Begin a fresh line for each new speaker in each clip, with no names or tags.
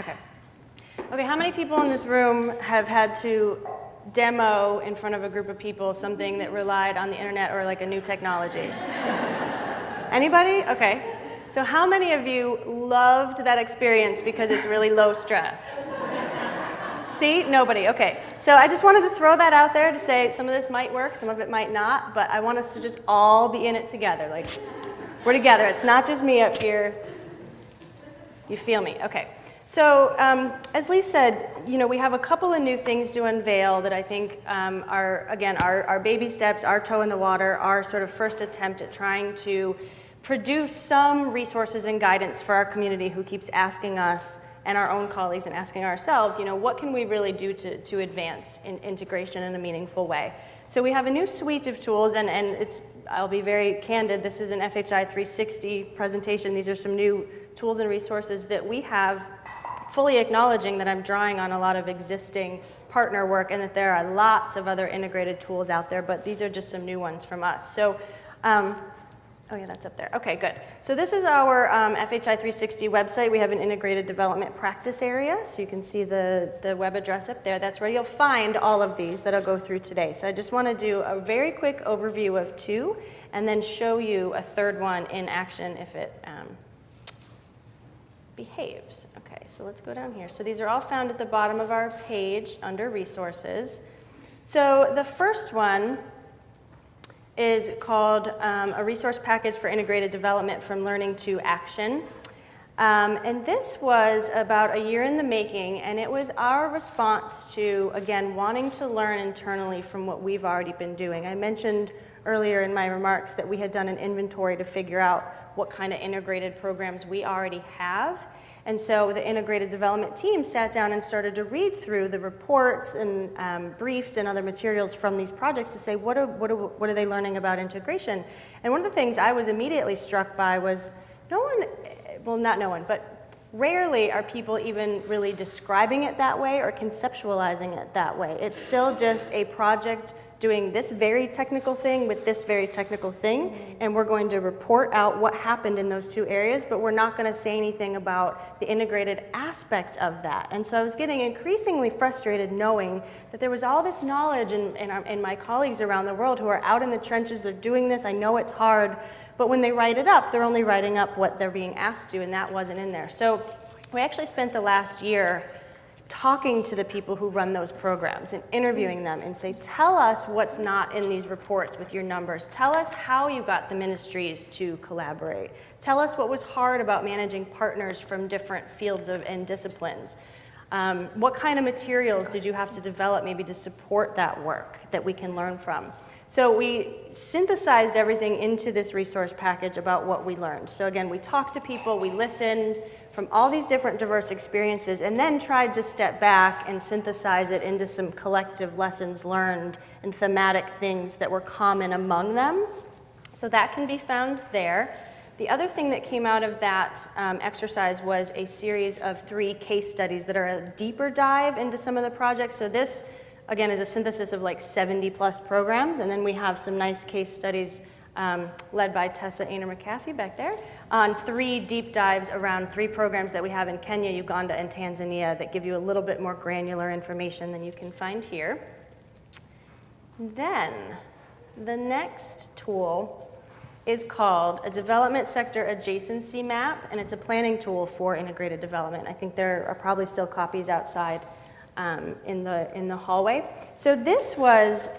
Okay. Okay, how many people in this room have had to demo in front of a group of people something that relied on the internet or like a new technology? Anybody? Okay. So how many of you loved that experience because it's really low stress? See? Nobody. Okay. So I just wanted to throw that out there to say some of this might work, some of it might not, but I want us to just all be in it together. Like, we're together. It's not just me up here. You feel me? Okay. So as Lee said, we have a couple of new things to unveil that I think are, again, our baby steps, our toe in the water, our sort of first attempt at trying to produce some resources and guidance for our community who keeps asking us and our own colleagues and asking ourselves, what can we really do to advance in integration in a meaningful way? So we have a new suite of tools, and I'll be very candid, this is an FHI 360 presentation. These are some new tools and resources that we have, fully acknowledging that I'm drawing on a lot of existing partner work and that there are lots of other integrated tools out there, but these are just some new ones from us. So, oh yeah, that's up there. Okay, good. So this is our FHI 360 website. We have an integrated development practice area, so you can see the web address up there. That's where you'll find all of these that I'll go through today. So I just want to do a very quick overview of two, and then show you a third one in action if it behaves. Okay, so let's go down here. So these are all found at the bottom of our page under resources. So the first one is called a resource package for integrated development from learning to action. And this was about a year in the making, and it was our response to, again, wanting to learn internally from what we've already been doing. I mentioned earlier in my remarks that we had done an inventory to figure out what kind of integrated programs we already have. And so the integrated development team sat down and started to read through the reports and briefs and other materials from these projects to say, what are they learning about integration? And one of the things I was immediately struck by was but rarely are people even really describing it that way or conceptualizing it that way. It's still just a project doing this very technical thing with this very technical thing, and we're going to report out what happened in those two areas, but we're not going to say anything about the integrated aspect of that. And so I was getting increasingly frustrated knowing that there was all this knowledge in my colleagues around the world who are out in the trenches, they're doing this, I know it's hard, but when they write it up, they're only writing up what they're being asked to, and that wasn't in there. So we actually spent the last year talking to the people who run those programs and interviewing them and say, tell us what's not in these reports with your numbers. Tell us how you got the ministries to collaborate. Tell us what was hard about managing partners from different fields and disciplines. What kind of materials did you have to develop maybe to support that work that we can learn from? So we synthesized everything into this resource package about what we learned. So again, we talked to people, we listened from all these different diverse experiences, and then tried to step back and synthesize it into some collective lessons learned and thematic things that were common among them. So that can be found there. The other thing that came out of that exercise was a series of 3 case studies that are a deeper dive into some of the projects. So this, again, is a synthesis of like 70 plus programs, and then we have some nice case studies led by Tessa Ainer-McAfee back there on 3 deep dives around 3 programs that we have in Kenya, Uganda, and Tanzania that give you a little bit more granular information than you can find here. Then the next tool is called a development sector adjacency map, and it's a planning tool for integrated development. I think there are probably still copies outside in the hallway. So this was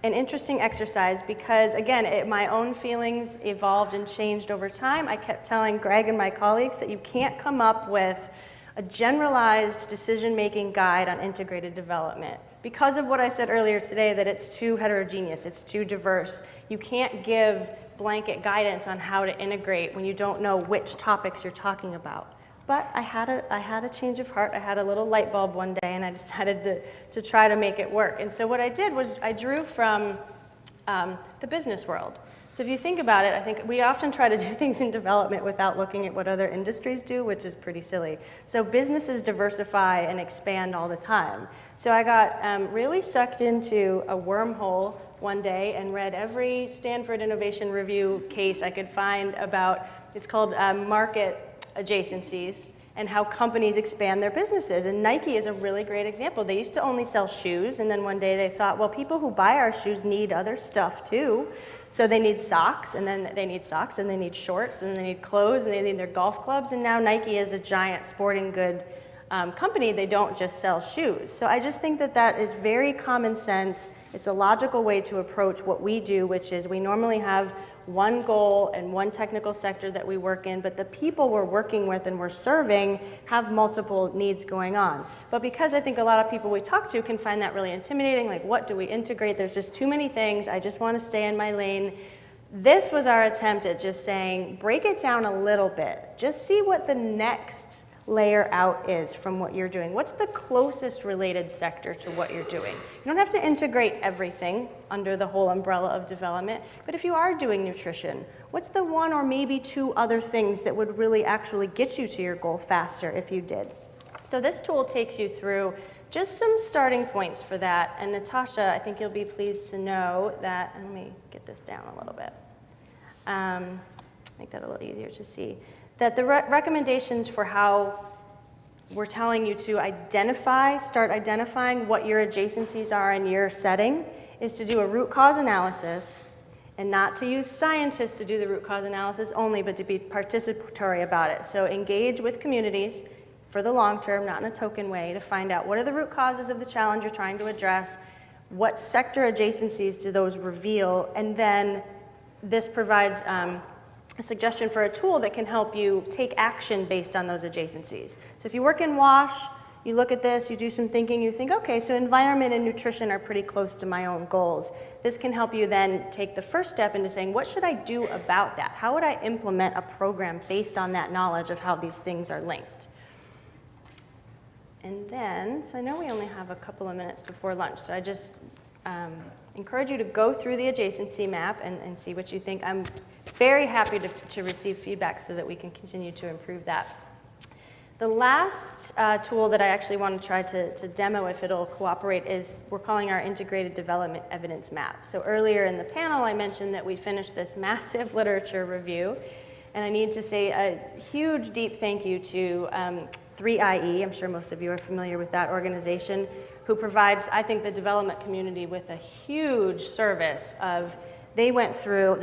an interesting exercise because, again, my own feelings evolved and changed over time. I kept telling Greg and my colleagues that you can't come up with a generalized decision-making guide on integrated development because of what I said earlier today, that it's too heterogeneous, it's too diverse. You can't give blanket guidance on how to integrate when you don't know which topics you're talking about. But I had a change of heart. I had a little light bulb one day, and I decided to try to make it work. And so what I did was I drew from the business world. So if you think about it, I think we often try to do things in development without looking at what other industries do, which is pretty silly. So businesses diversify and expand all the time. So I got really sucked into a wormhole one day and read every Stanford Innovation Review case I could find about, it's called market adjacencies. and how companies expand their businesses. And Nike is a really great example. They used to only sell shoes, and then one day they thought, well, people who buy our shoes need other stuff too. So they need socks, and then they need socks, and they need shorts, and they need clothes, and they need their golf clubs. And now Nike is a giant sporting good company. They don't just sell shoes. So I just think that that is very common sense. It's a logical way to approach what we do, which is we normally have one goal and one technical sector that we work in, but the people we're working with and we're serving have multiple needs going on. But because I think a lot of people we talk to can find that really intimidating, like what do we integrate? There's just too many things. I just want to stay in my lane. This was our attempt at just saying, break it down a little bit. Just see what the next layer out is from what you're doing. What's the closest related sector to what you're doing? You don't have to integrate everything under the whole umbrella of development, but if you are doing nutrition, what's the one or maybe two other things that would really actually get you to your goal faster if you did? So this tool takes you through just some starting points for that. And Natasha, I think you'll be pleased to know that, and let me get this down a little bit, make that a little easier to see, that the recommendations for how we're telling you to start identifying what your adjacencies are in your setting is to do a root cause analysis and not to use scientists to do the root cause analysis only, but to be participatory about it. So engage with communities for the long term, not in a token way, to find out what are the root causes of the challenge you're trying to address, what sector adjacencies do those reveal, and then this provides a suggestion for a tool that can help you take action based on those adjacencies. So if you work in WASH, you look at this, you do some thinking, you think, okay, so environment and nutrition are pretty close to my own goals. This can help you then take the first step into saying, what should I do about that? How would I implement a program based on that knowledge of how these things are linked? And then, so I know we only have a couple of minutes before lunch, so I just encourage you to go through the adjacency map and see what you think. I'm very happy to receive feedback so that we can continue to improve that. The last tool that I actually want to try to demo, if it'll cooperate, is we're calling our Integrated Development Evidence Map. So earlier in the panel, I mentioned that we finished this massive literature review, and I need to say a huge, deep thank you to 3IE, I'm sure most of you are familiar with that organization, who provides, I think, the development community with a huge service of, they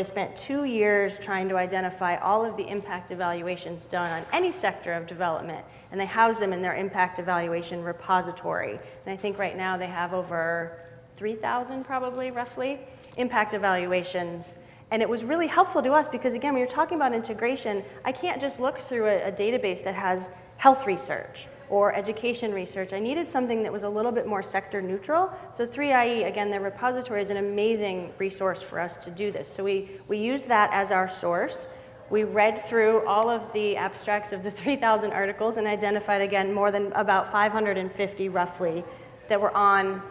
spent 2 years trying to identify all of the impact evaluations done on any sector of development, and they house them in their impact evaluation repository. And I think right now they have over 3,000 probably, roughly, impact evaluations. And it was really helpful to us because, again, when you're talking about integration, I can't just look through a database that has health research or education research. I needed something that was a little bit more sector neutral. So 3IE, again, their repository is an amazing resource for us to do this. So we used that as our source. We read through all of the abstracts of the 3,000 articles and identified, again, more than about 550 roughly that were on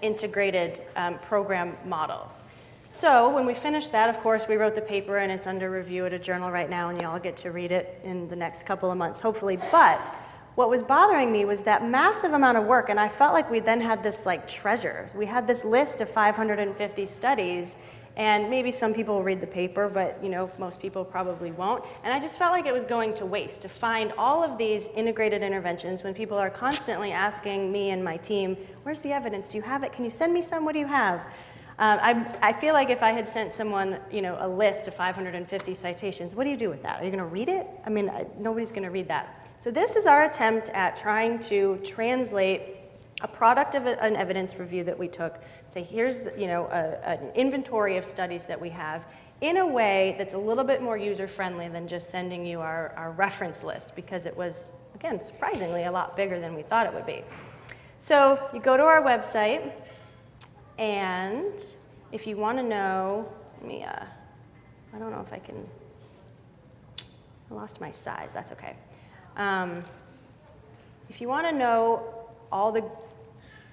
integrated program models. So when we finished that, of course, we wrote the paper and it's under review at a journal right now and you all get to read it in the next couple of months, hopefully. But what was bothering me was that massive amount of work, and I felt like we then had this like treasure. We had this list of 550 studies, and maybe some people will read the paper, but most people probably won't. And I just felt like it was going to waste to find all of these integrated interventions when people are constantly asking me and my team, where's the evidence? Do you have it? Can you send me some? What do you have? I feel like if I had sent someone, a list of 550 citations, what do you do with that? Are you going to read it? I mean, nobody's going to read that. So this is our attempt at trying to translate a product of an evidence review that we took, say here's an inventory of studies that we have in a way that's a little bit more user-friendly than just sending you our reference list, because it was, again, surprisingly a lot bigger than we thought it would be. So you go to our website, and if you want to know, I don't know if I can, I lost my size, that's okay. If you want to know all the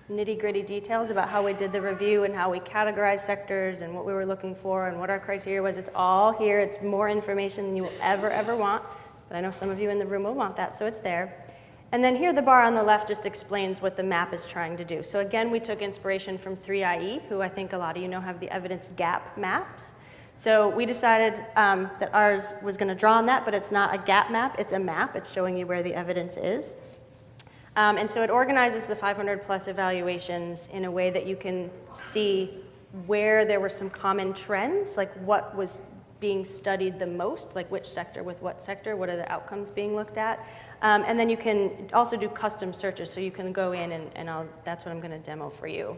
nitty-gritty details about how we did the review and how we categorized sectors and what we were looking for and what our criteria was, it's all here. It's more information than you will ever want, but I know some of you in the room will want that, so it's there. And then here the bar on the left just explains what the map is trying to do. So again, we took inspiration from 3IE, who I think a lot of you know have the evidence gap maps. So we decided that ours was going to draw on that, but it's not a gap map, it's a map. It's showing you where the evidence is. And so it organizes the 500 plus evaluations in a way that you can see where there were some common trends, like what was being studied the most, like which sector with what sector, what are the outcomes being looked at. And then you can also do custom searches, so you can go in and that's what I'm going to demo for you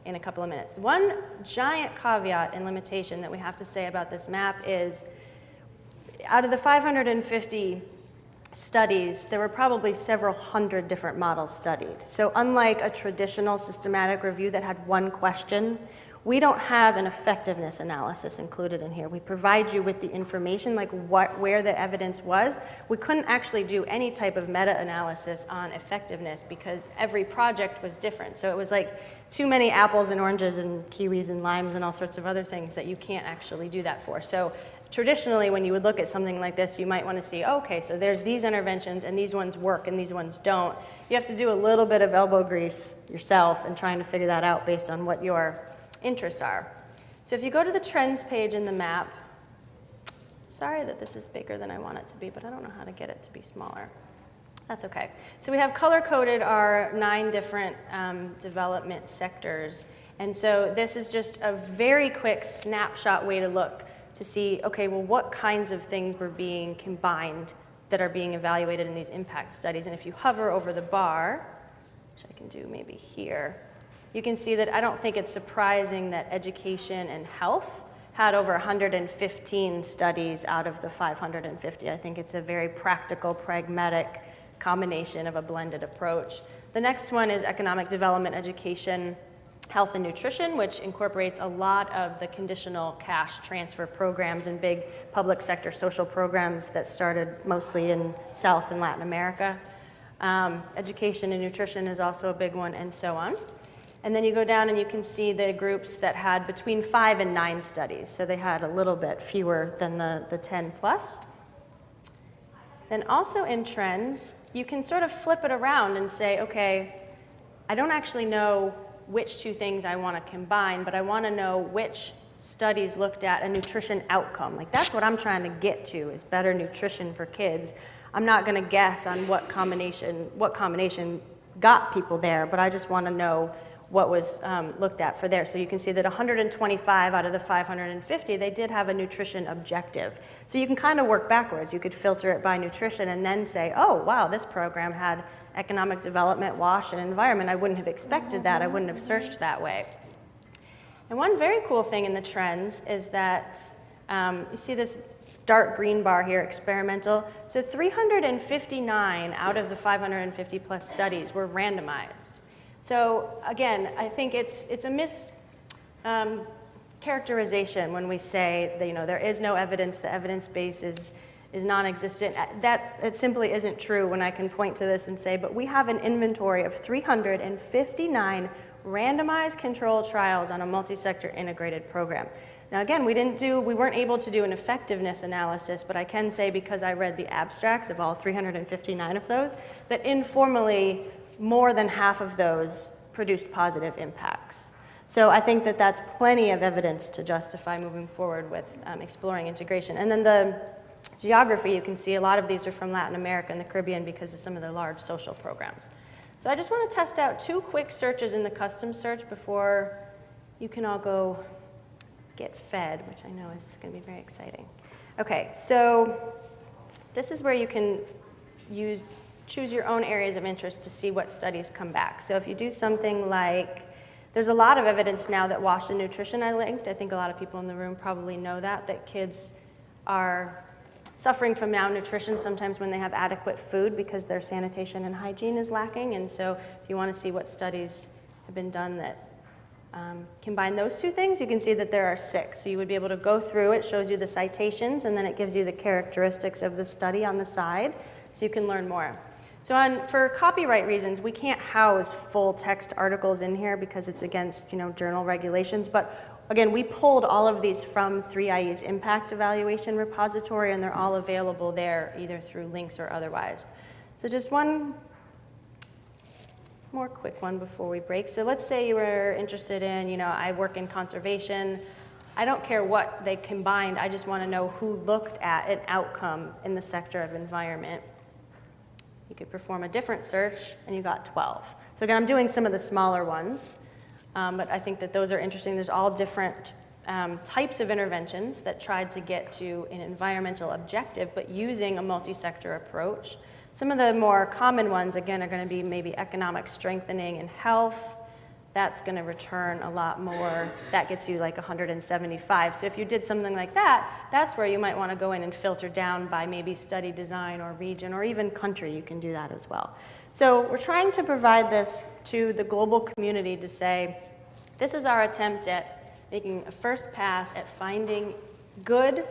in a couple of minutes. One giant caveat and limitation that we have to say about this map is, out of the 550 studies, there were probably several hundred different models studied. So unlike a traditional systematic review that had one question, we don't have an effectiveness analysis included in here. We provide you with the information, like where the evidence was. We couldn't actually do any type of meta-analysis on effectiveness because every project was different. So it was like too many apples and oranges and kiwis and limes and all sorts of other things that you can't actually do that for. So traditionally, when you would look at something like this, you might want to see, okay, so there's these interventions and these ones work and these ones don't. You have to do a little bit of elbow grease yourself and trying to figure that out based on what your interests are. So if you go to the trends page in the map, sorry that this is bigger than I want it to be, but I don't know how to get it to be smaller. That's okay. So we have color-coded our 9 different development sectors. And so this is just a very quick snapshot way to look to see, okay, well, what kinds of things were being combined that are being evaluated in these impact studies. And if you hover over the bar, which I can do maybe here, you can see that I don't think it's surprising that education and health had over 115 studies out of the 550. I think it's a very practical, pragmatic combination of a blended approach. The next one is economic development, education, health and nutrition, which incorporates a lot of the conditional cash transfer programs and big public sector social programs that started mostly in South and Latin America. Education and nutrition is also a big one, and so on. And then you go down and you can see the groups that had between 5 and 9 studies. So they had a little bit fewer than the 10 plus. Then also in trends, you can sort of flip it around and say, okay, I don't actually know which 2 things I want to combine, but I want to know which studies looked at a nutrition outcome. Like that's what I'm trying to get to, is better nutrition for kids. I'm not going to guess on what combination got people there, but I just want to know what was looked at for there. So you can see that 125 out of the 550, they did have a nutrition objective. So you can kind of work backwards. You could filter it by nutrition and then say, oh, wow, this program had economic development, WASH, and environment. I wouldn't have expected that. I wouldn't have searched that way. And one very cool thing in the trends is that you see this dark green bar here, experimental. So 359 out of the 550 plus studies were randomized. So again, I think it's a mischaracterization when we say that there is no evidence, the evidence base is non-existent. That it simply isn't true when I can point to this and say, but we have an inventory of 359 randomized controlled trials on a multi-sector integrated program. Now again, we weren't able to do an effectiveness analysis, but I can say, because I read the abstracts of all 359 of those, that informally more than half of those produced positive impacts. So I think that that's plenty of evidence to justify moving forward with exploring integration. And then the geography, you can see a lot of these are from Latin America and the Caribbean because of some of the large social programs. So I just want to test out 2 quick searches in the custom search before you can all go get fed, which I know is going to be very exciting. Okay, so this is where you can choose your own areas of interest to see what studies come back. So if you do something like, there's a lot of evidence now that WASH and nutrition I linked. I think a lot of people in the room probably know that kids are suffering from malnutrition sometimes when they have adequate food because their sanitation and hygiene is lacking. And so if you want to see what studies have been done that combine those 2 things, you can see that there are 6. So you would be able to go through, it shows you the citations, and then it gives you the characteristics of the study on the side, so you can learn more. So for copyright reasons, we can't house full text articles in here because it's against journal regulations. But again, we pulled all of these from 3IE's impact evaluation repository, and they're all available there either through links or otherwise. So just one more quick one before we break. So let's say you were interested in, I work in conservation. I don't care what they combined, I just want to know who looked at an outcome in the sector of environment. You could perform a different search and you got 12. So again, I'm doing some of the smaller ones, but I think that those are interesting. There's all different types of interventions that tried to get to an environmental objective, but using a multi-sector approach. Some of the more common ones, again, are going to be maybe economic strengthening and health. That's going to return a lot more. That gets you like 175. So if you did something like that, that's where you might want to go in and filter down by maybe study design or region or even country. You can do that as well. So we're trying to provide this to the global community to say, this is our attempt at making a first pass at finding good,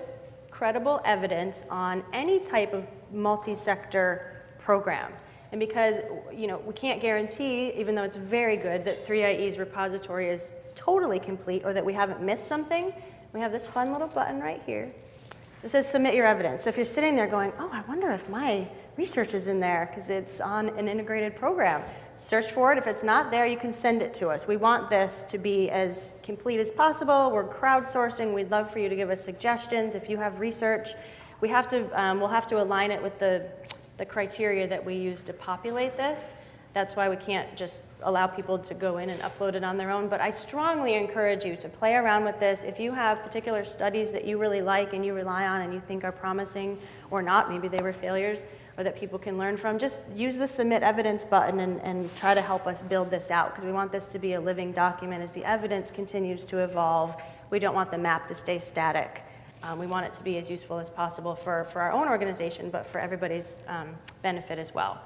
credible evidence on any type of multi-sector program. And because, you know, we can't guarantee, even though it's very good, that 3IE's repository is totally complete or that we haven't missed something, we have this fun little button right here that says submit your evidence. So if you're sitting there going, oh, I wonder if my research is in there because it's on an integrated program, search for it. If it's not there, you can send it to us. We want this to be as complete as possible. We're crowdsourcing. We'd love for you to give us suggestions. If you have research, we'll have to align it with the criteria that we use to populate this. That's why we can't just allow people to go in and upload it on their own. But I strongly encourage you to play around with this. If you have particular studies that you really like and you rely on and you think are promising or not, maybe they were failures, or that people can learn from, just use the submit evidence button and try to help us build this out, because we want this to be a living document as the evidence continues to evolve. We don't want the map to stay static. We want it to be as useful as possible for our own organization, but for everybody's benefit as well.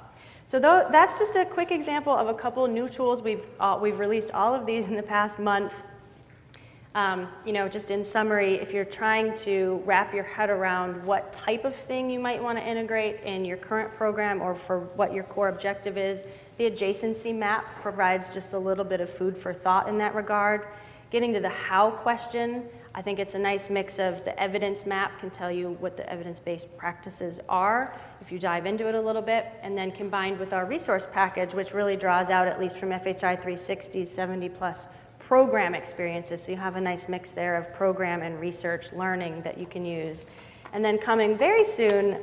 So that's just a quick example of a couple new tools. We've released all of these in the past month. You know, just in summary, if you're trying to wrap your head around what type of thing you might want to integrate in your current program or for what your core objective is, the adjacency map provides just a little bit of food for thought in that regard. Getting to the how question, I think it's a nice mix of the evidence map can tell you what the evidence-based practices are if you dive into it a little bit, and then combined with our resource package, which really draws out, at least from FHI 360's 70+ program experiences. So you have a nice mix there of program and research learning that you can use. And then coming very soon,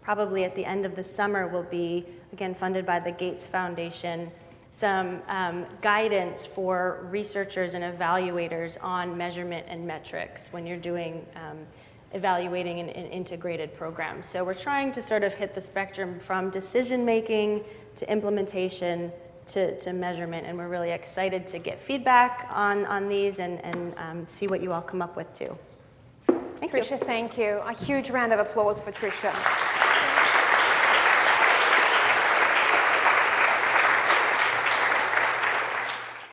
probably at the end of the summer, will be, again, funded by the Gates Foundation, some guidance for researchers and evaluators on measurement and metrics when you're doing evaluating an integrated program. So we're trying to sort of hit the spectrum from decision making to implementation to measurement, and we're really excited to get feedback on these and see what you all come up with too. Thank you.
Tricia, thank you. A huge round of applause for Tricia.